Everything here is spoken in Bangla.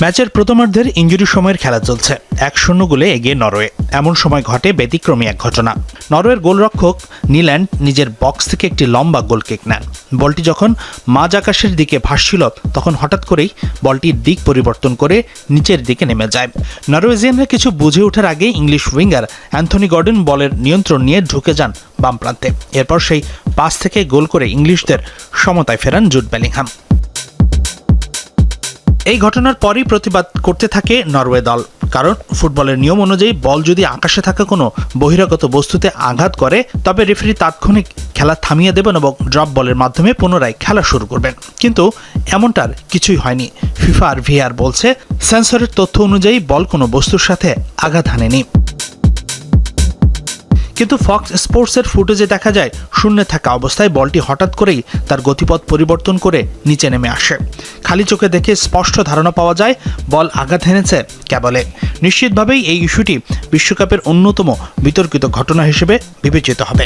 ম্যাচের প্রথমার্ধের ইনজুরি সময়ের খেলা চলছে, 1-0 গোলে এগিয়ে নরওয়ে। এমন সময় ঘটে ব্যতিক্রমী এক ঘটনা। নরওয়ের গোলরক্ষক নিল্যান্ড নিজের বক্স থেকে একটি লম্বা গোল কিক নেন। বলটি যখন মাঝ আকাশের দিকে ভাসছিল তখন হঠাৎ করেই বলটির দিক পরিবর্তন করে নিচের দিকে নেমে যায়। নরওয়েজিয়ানরা কিছু বুঝে ওঠার আগে ইংলিশ উইঙ্গার অ্যান্থনি গর্ডন বলের নিয়ন্ত্রণ নিয়ে ঢুকে যান বাম প্রান্তে। এরপর সেই পাস থেকে গোল করে ইংলিশদের সমতায় ফেরান জুড বেলিংহাম। এই ঘটনার পরই প্রতিবাদ করতে থাকে নরওয়ে দল, কারণ ফুটবলের নিয়ম অনুযায়ী বল যদি আকাশে থাকা কোনো বহিরাগত বস্তুতে আঘাত করে তবে রেফারি তাৎক্ষণিক খেলা থামিয়ে দেবেন এবং ড্রপ বলের মাধ্যমে পুনরায় খেলা শুরু করবেন। কিন্তু এমনটার কিছুই হয়নি। ফিফা আর ভিআর বলছে সেন্সরের তথ্য অনুযায়ী বল কোনো বস্তুর সাথে আঘাত হানেনি। কিন্তু ফক্স স্পোর্টসের ফুটেজে দেখা যায় শূন্যে থাকা অবস্থায় বলটি হঠাৎ করেই তার গতিপথ পরিবর্তন করে নিচে নেমে আসে। খালি চোখে দেখে স্পষ্ট ধারণা পাওয়া যায় বল আঘাত হেনেছে ক্যাবলে। নিশ্চিতভাবেই এই ইস্যুটি বিশ্বকাপের অন্যতম বিতর্কিত ঘটনা হিসেবে বিবেচিত হবে।